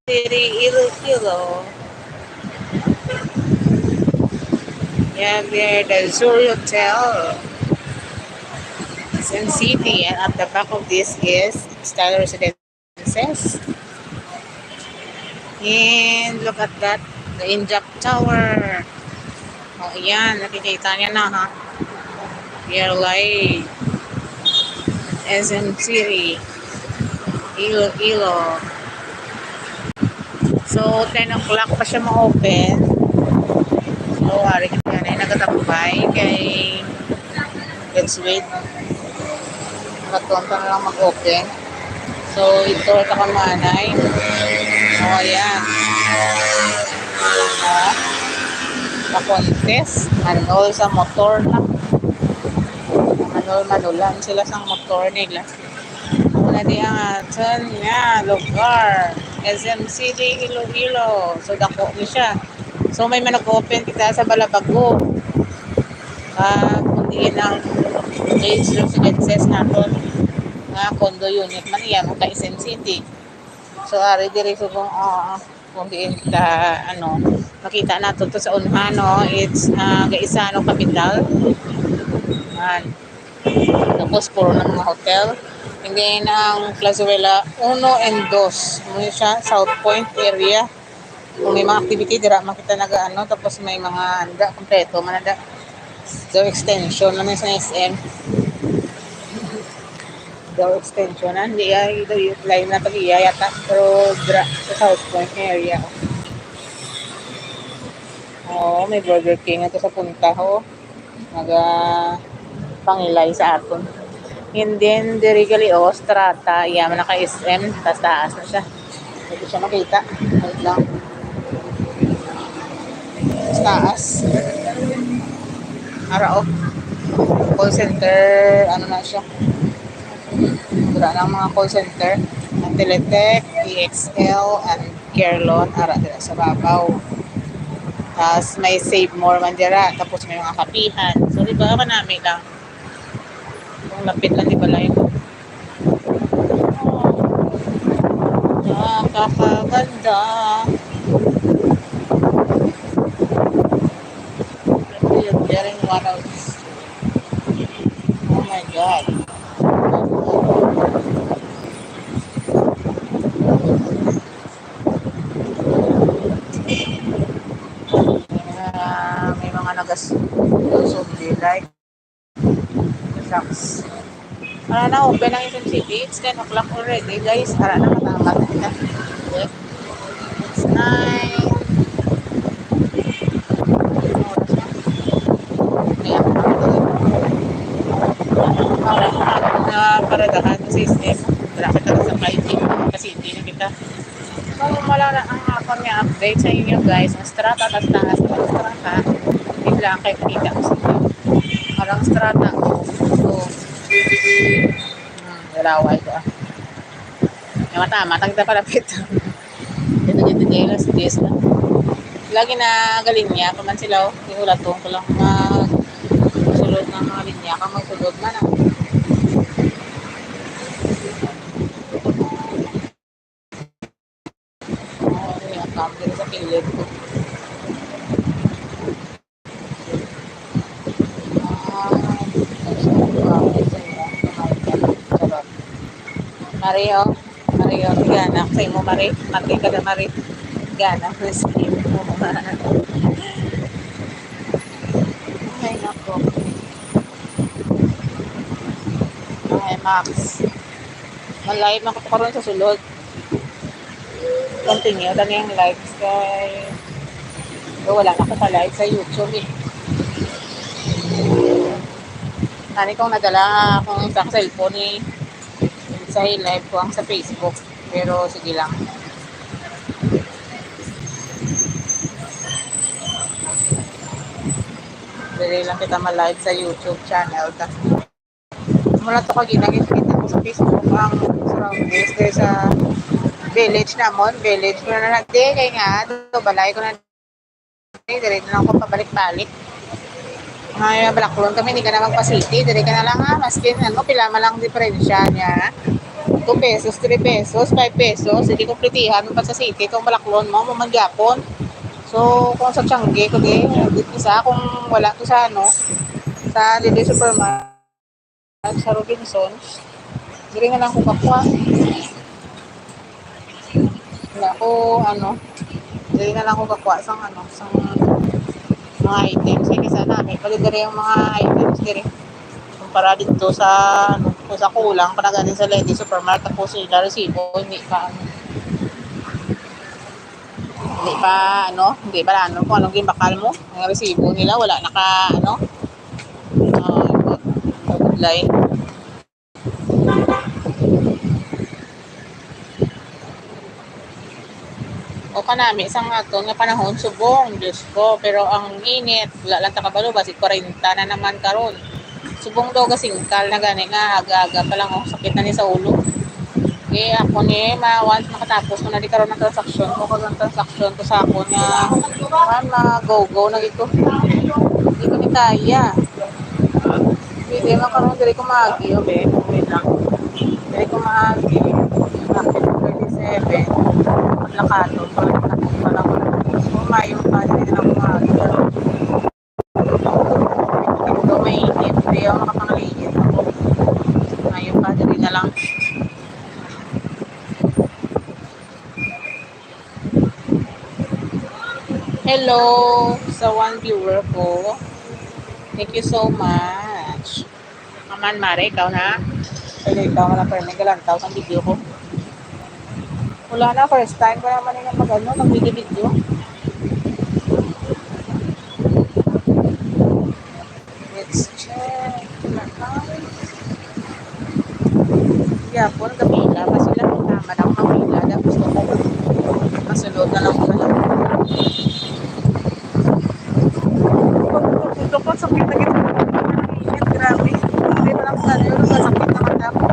Iloilo. Yeah, there the Zuri Hotel. It's in city, and at the back of this is Style Residences. And look at that, the Injap Tower. Oh, yan, nakikita niya na ha. Yerlay, SM City, Iloilo. So, 10 o'clock pa siya ma-open. So, hari ka na yung nagatambay kay let's wait. Nakatunta na lang mag-open. So, ito ito ka manay. O, ayan. Na-contest. Manol sa motor na. Manol-manolan sila sa motor nila. Una di ang atin nga lugar. SM City, Iloilo. So, dako ni siya. So, may manag-open kita sa Balabago. Kundi ng age residences natin. Condo unit man iya mo ka SM City. So, ari diri so kung diin kita, makita nato to sa unhano, it's Gaisano Capital. Tapos, puro ng mga hotel. And then, ang Plazuela 1 and 2. Muna siya, South Point area. Kung may mga activity, dira makita tapos may mga anda, kompleto, manada. So, extension naman sa SM. So, extension, hindi ay line na pag-iyayata. Pero, dira sa South Point area. May Burger King ito sa punta ho. Pangilay sa aton. And then, dirigali Strata. Yaman na ka SM. Taas na siya. Hindi siya makita. Wait lang. Taas. Araw. Call center. Na siya. Dura ng mga call center. Ang Teletech, EXL, and Carelon. Ara dira sa babaw. Tapos may Save More man dira. Tapos may mga kapihan. So, di ba manami lang. Kung lapit lang, di ba lang yun? Kakaganda. During one of oh my god. May mga nagasumbi like shucks. Na open ang SM City. It's 10 o'clock already guys. Na matamat na. It's 9. Paradahan sa system. Wala kita sa 5G kasi hindi na kita. So, wala na ang akong niya update sa inyo guys. Ang strata, taas ng strata. Hindi lang kayo kita ko sa inyo. Parang strata. So, walaway ko yung matang kita palapit. Ito lang si Des na. Lagi na galing niya. Paman sila, iulatong ko lang sulod ng mga linya. Kung magsulod man ang din sa kilid ko. Mario, gana. Say mo, Mari. Mati ka na, Mari. Gana. Skin mo. Ay, nako. Okay, Max. Mal-live na ko karon sa sulod. Continue lang yung lives kay wala na ko sa live sa YouTube eh. Tani kong nadala akong sa cellphone eh. Sa live ko ang sa Facebook. Pero sige lang. Dali lang kita ma-live sa YouTube channel. Mula to kaginagin kita ko sa Facebook ang surroundings there sa village namon. Village ko na nagdi kay nga balay ko na dire na ako pabalik-balik. Ay, Balaklon kami, hindi ka na magpa-city. Dire ka na lang ha. Maskin, pila man lang diferensya niya. 2 pesos, 3 pesos, 5 pesos. Hindi kompletihan mo pa sa city. Kung malaklon mo, mamangyapon. So, kung sa Tiangge, kundi, isa, kung wala to sa ano, sa Lily Supermarket, sa Robinsons, hindi na lang ko kakuha. Wala ko, ano, hindi na lang ko kakuha sa ano, sa mga items. Kasi sana, may paligari yung mga items dire. Kumpara dito sa, ano, kung sa kulang, panagaling sa Lady Supermarket, tapos sila resibo, hindi pa ano, kung anong gimbakal mo, ang resibo nila, wala naka, ano, good line. O kanami isang ato nga panahon subong, Diyos ko, pero ang init, wala lang takabalo, basi 40 na naman karon. Subong daw kasingkal na gani nga, aga-aga pa lang, sakit na ni sa ulo. Okay, ako ni, once makatapos ko na di karon ng transaksyon ko, kag ang transaksyon ko sa ako nga, go-go na ito. Hindi ko ni kaya. Hindi man karon diri ko maagi, okay, wait lang. Diri ko maagi, bakit 37, maglakato, pa lang. So, mayo pa, hindi na ako maagi. Ito mainit, hindi ako nakapangaliit ako. Mayo pa, diri na lang. Hello sa one viewer ko. Thank you so much. Aman Mare, ikaw na. Pwede ikaw na pero may galantaw sa video ko. Wala na, first time ko naman yung mag-video. Let's check. Yapon, kapila pa sila. Tama na akong kapila. Gusto ko masulod na lang ko na lang. Gusto ko, sakit na gito. Grabe. Hindi mo lang sana yun. Sakit na mata ko.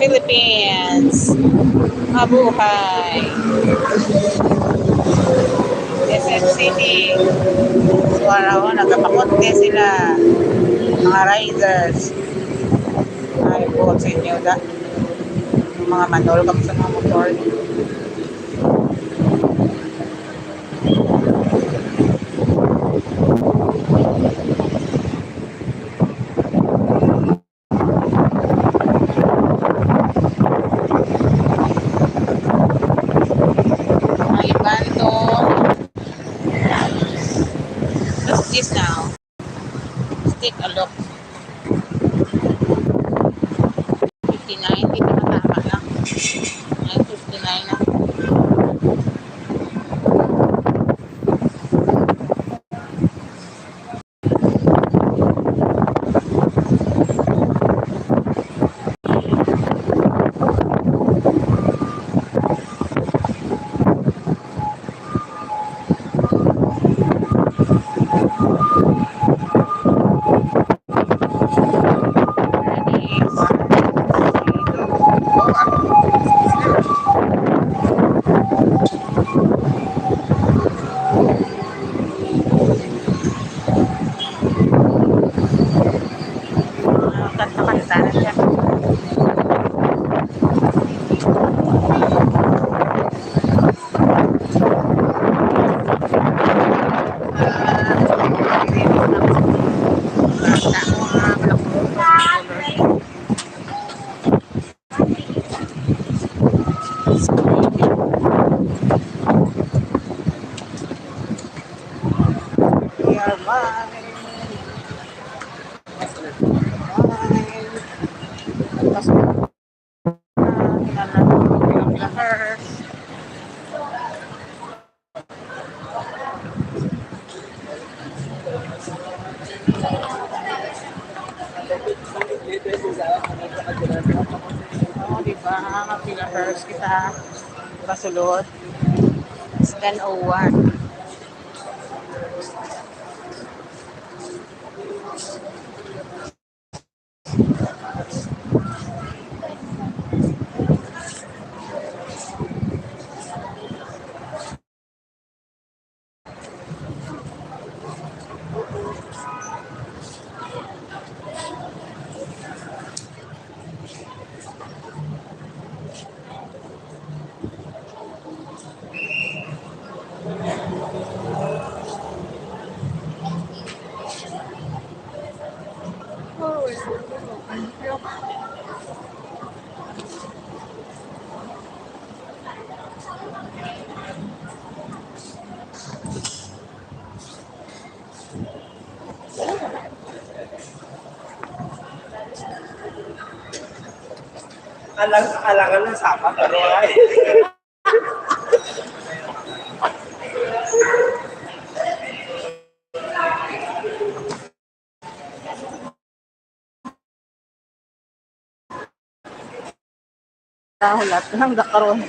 Philippines. Mabuhay. SM City. Suwara ko, nagkapakonte sila. Mga riders. Ay po sa inyo da. Yung mga manol kami sa mga motor. This now. Let's take a look. 59, hindi naman tama na. Ay, 59 na. Kanta-kanta na siya. Diba? Mag-kilohertz kita pasulod. It's 10:01. Alangan ng sapat. Ano ay? Hulat lang karon.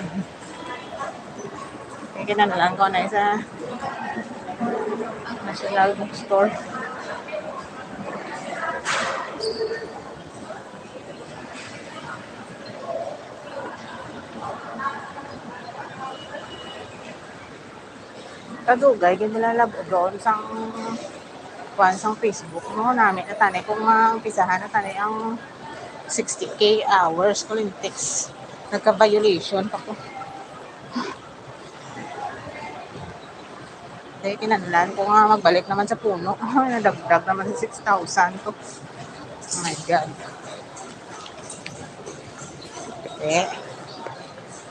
Kaya kinanalan ko na isa National Bookstore. Kadugay, ginilalabo doon sang Facebook mo namin na tani kung umpisahan na tani ang 60k hours Colintex. Nagka-violation pa ko. Kaya kinanlan ko nga magbalik naman sa puno. Nadagdag naman sa 6,000 to. Oh my God. Eh,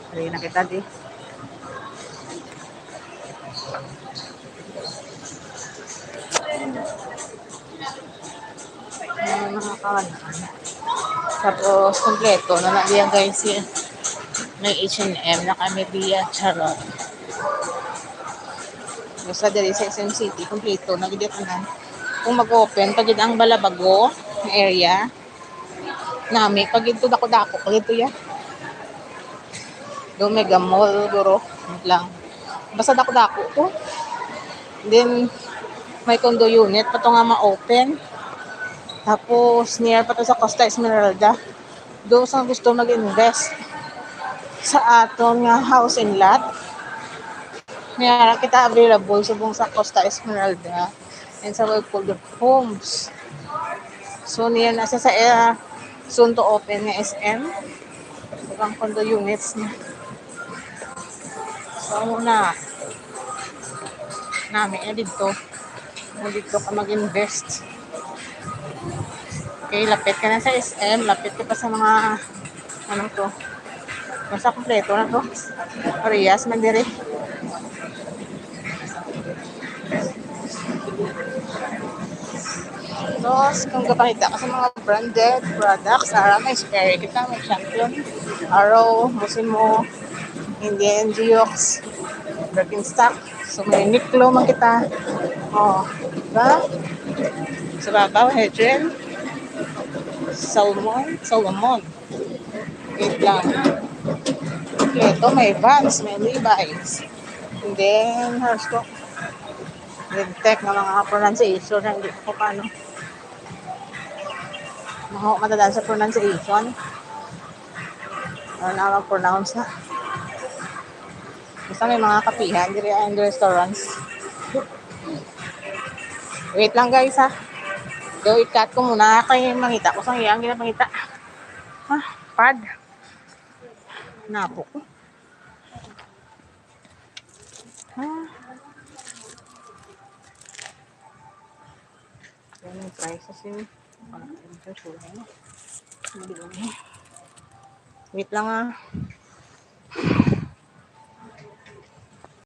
hindi na kita di. Mga kawan. Tapos, kompleto na lang yan guys. May H&M na kami via Charot. Basta dali sa SM City, kompleto na gid tanan. Kung mag-open pagid ang Balabago na area nami pagid to dako-dako dito ya. Do mega mall guro lang. Basta dako-dako to. Then may condo unit pa to nga ma-open. Tapos near pa to sa Costa Esmeralda. Do sa gusto mag-invest sa aton nga house and lot. Mayara kita available subong sa Costa Esmeralda and sa Whirlpool Homes. So niya na sa soon to open nga SM. Ibang condo units niya. So muna namin dito. Dito ka mag-invest. Okay, lapit ka na sa SM. Lapit ka pa sa mga ano to. Basta kompleto na to. Arias, mandiri. Tapos, kung kapakita ka sa mga branded products, may Sperry kita, may Champion, Arrow, Musimo, Indian Geox, Birkenstock. So, may Niklo man kita. Oh, diba? Sa babaw, Hedren, Salomon. Wait lang. Ito, may Vans, may Levi's. And then, Herstock. Tech na mga pronunciation, hindi ko paano. Matadaan sa pronunciation. Ano na pronounce na. Basta may mga kapihan diri and restaurants. Wait lang guys ha. Do i-cut ko muna kay mangita ko sang iyang ginapangita. Ha, pad. Napo ko. Ha. Yan yung prices yun. Wait lang ha.